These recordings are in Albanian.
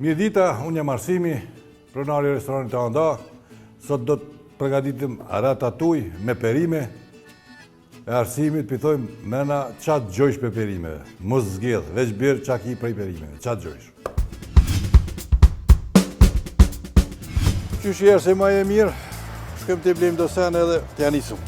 Mirë dita, unë jam Arsimi, pronari i restoranit Anda. Sot do të përgatitim ratatouille me perime. E Arsimit pitojmë mena qatë gjojsh për perimeve. Mos zgjedh, veç birë qa ki prej perimeve, qatë gjojsh. Qysh jërë se ma e mirë, shkem të blejmë do sen edhe të janisëm.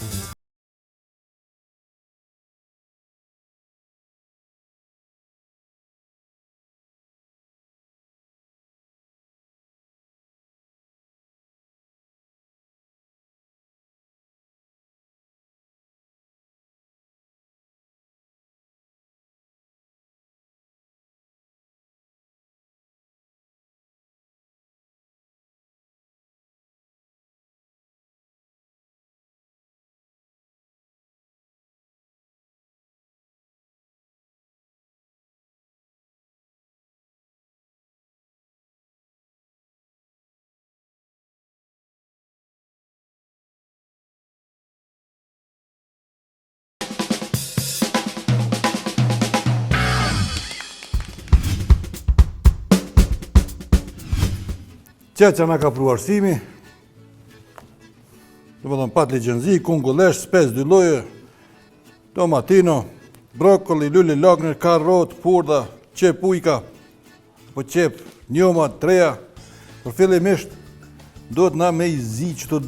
Që nga ka pru Arsimi, do më thëmë patli gjënzi, kungullesh, spes dy loje, tomatino, brokoli, lulli lakner, karrot, purda, qep ujka, po qep njoma, treja. Për fillimisht, do të na me i zi qëto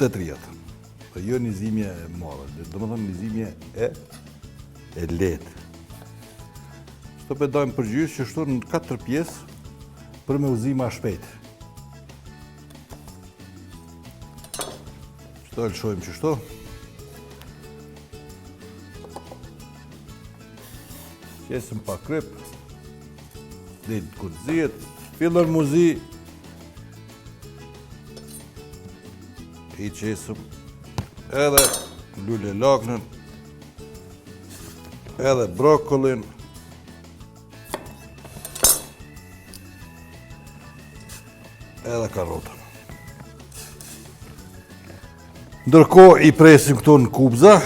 të trijat. Po jo një zimje e madhe, do më thëmë një zimje e letë. Shto pe dajmë përgjysh që shto në 4 pjesë, për me uzi ma shpejt. Qëto e lëshojmë qështo. Qesëm pa kryp. Dhe kur zihet, fillon muzi. I qesëm edhe lule laknën, edhe brokolin, edhe karotën. Ndërkohë i presim këto në kubza.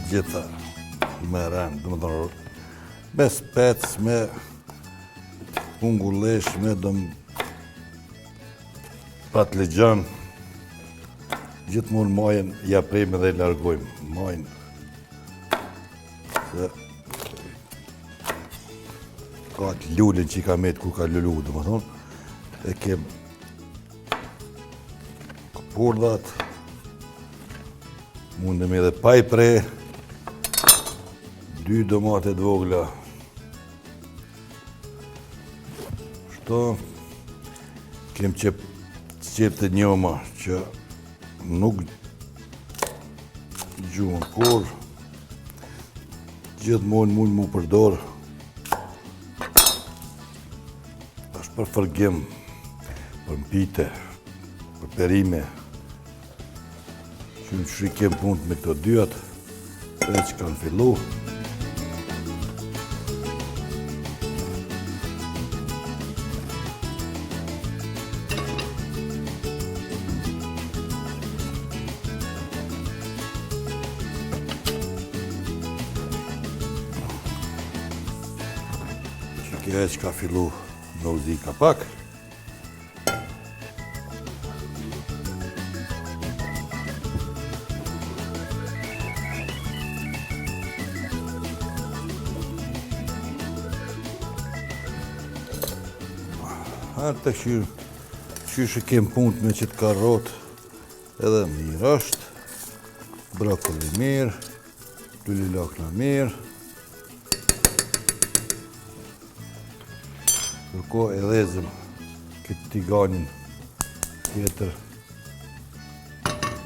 Gjitha me rënë, do më thënë, me spec, me kungullesh, me patligjan, gjithmonë majën ja prejmë dhe i largojmë. Majën, se ka atë lullin që i ka metë ku ka lullu, do më thonë, e kem purdat, mundem edhe pa i prej, 2 domate të vogla. Shto, kem qep të njoma që nuk gjuhën kur, gjithmonë mund mu përdor. Ashtë për fërgim, për mpite, për perime. Që në shri kem punë me këto dyat, e që kanë fillu. Kjo e që ka fillu në uzi ka pak. Arë të qyshë kem punt me qëtë karrot edhe mirë është, brokoli mirë, lulli lakna mirë. Kërko e dhezëm këtë tiganin tjetër,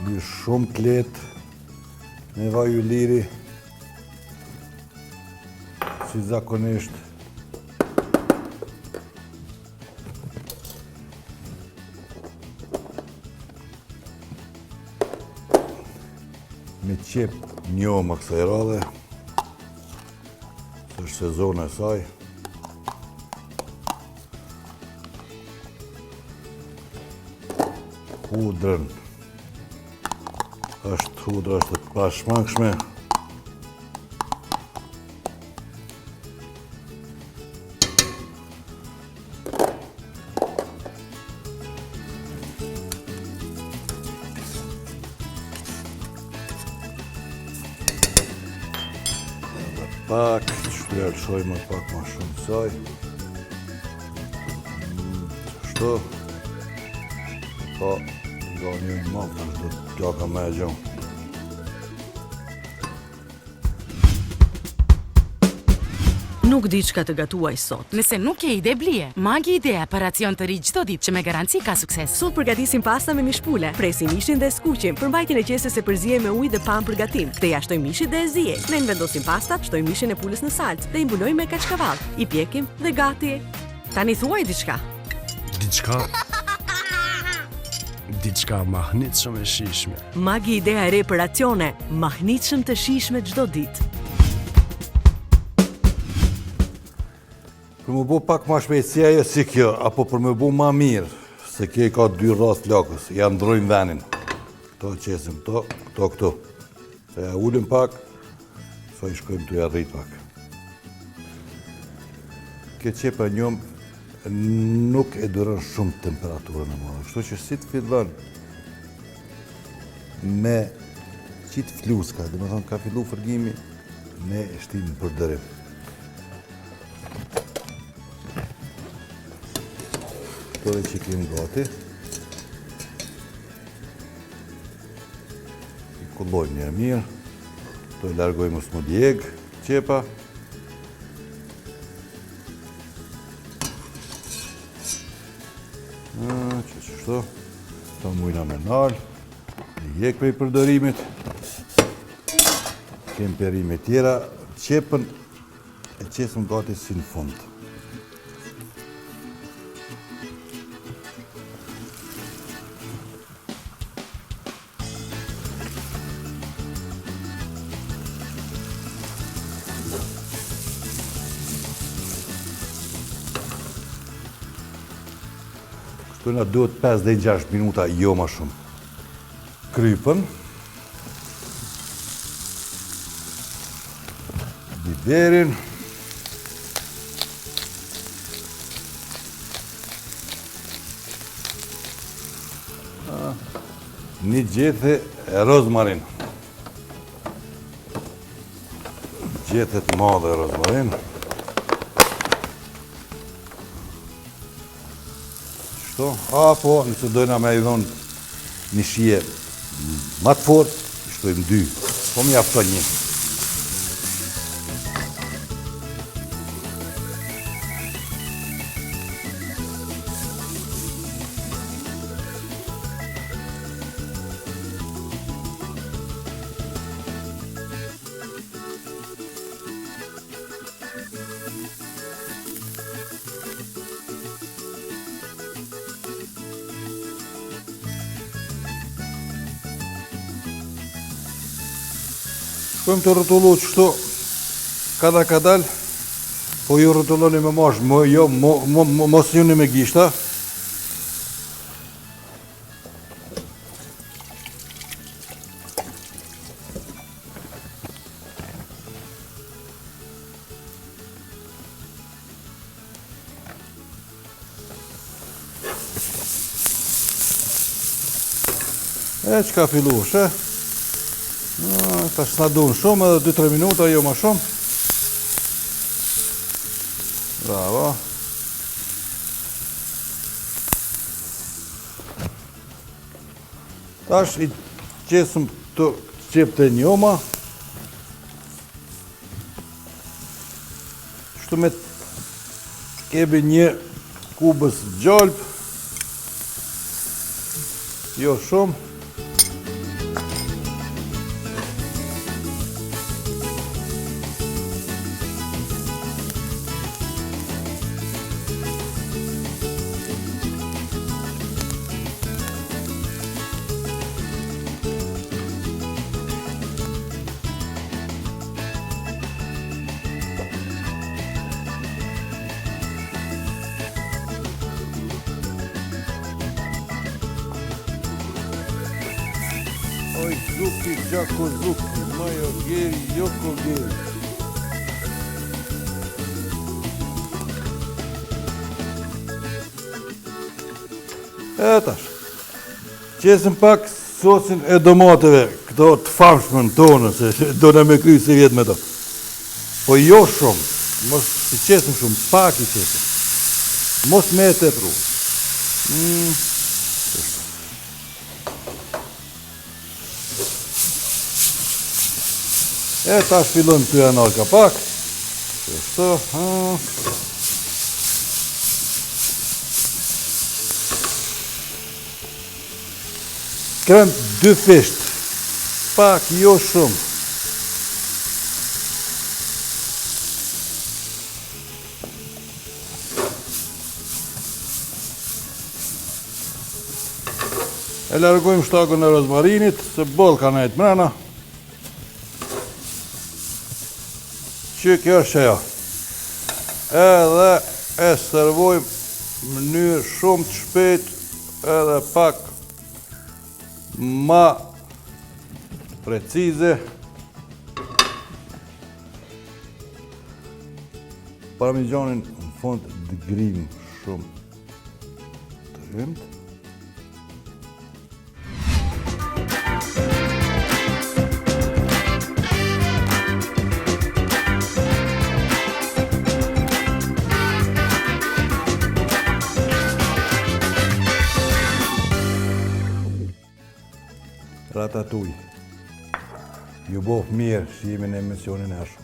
një shumë të letë, me vaj u liri, si zakonisht. me qep njoma kësaj radhe, së është sezona e saj. Hudrën hudra është e pashmangshme. Pak, shpërshojmë pak më shumë saj. Kështu. Po, nga një më përsh do të pjaka me e gjumë. Nuk di çka të gatuaj sot. Nëse nuk ke ide blije, Magi Idea për racion të ri çdo ditë që me garanci ka sukses. Sot përgatisim pasta me mishpule, presim mishin dhe skuqim, për mbajtjen e qesës e përziej me ujë dhe pam për gatim. Dhe ja shtojmë mishit dhe e ziej. Ne vendosim pastat, shtojmë mishin e pulës në salcë dhe i mbulojmë me kaçkavall. I pjekim dhe gati. Tani thuaj diçka. Diçka mahnitshëm e shijshme. Magi Idea e re për racione, mahnitshëm të shijshme çdo ditë. Për më bu pak ma shpejtësia jo si kjo, apo për më bu ma mirë, se kjo i ka 2 rast flakës, ja ndrojmë venin. Këto qesim këto. Se ja ullim pak, sa i shkojmë të ja rrit pak. Kjo qepa njëm nuk e duron shumë temperaturën e madhe, kështu që si të fillon me qitë fluska, dhe me thonë ka fillu fërgimi, ne shtimë për dërim. Këto dhe që kemë gati. I kullojmë një mirë. Këto i largojmë së më djegë, qepa. Qështu. Këto mujna me nalë. Një jekë prej përdorimit. Kemë perime tjera. Qepën e qesëm gati si në fund. Kështu nga duhet 5 dhe 6 minuta, jo ma shumë. Krypën. Biberin. Një gjethe e rozmarin. Gjethet madhe e rozmarin. Apo, nëse dojna me i dhonë një shije ma të fort, i shtojmë 2, po mi afton 1. Shkojmë të rrotullu qështu kada kadal, po ju rrotulloni me mash, mos njëni me gishta. E që ka fillu, shë? Ta s'na dunë shumë, edhe 2-3 minuta, jo ma shumë. Bravo. Tash i qesëm të qepë të njoma. Kështu me kemi një kubës gjalp. Jo shumë. Oj zuki, gjako zuki, majo geri, joko geri. E tash, qesim pak sosin e domateve, këto të famshmën tonë, se do në me kry se vjetë me to. Po jo shumë, mos të qesim shumë, pak i qesim. Mos me e te pru. E tash fillojmë të janar ka pak. Kështu, krem 2 fisht, pak jo shumë. E largojmë shtakun e rozmarinit, se boll ka nejtë mrena. Që kjo është ajo. Edhe e servojmë në mënyrë shumë të shpejt, edhe pak ma precize. Parmigianin në fund të grim shumë të rënd. Ratatouille. Ju bof mirë që jemi në emisionin e ashtu.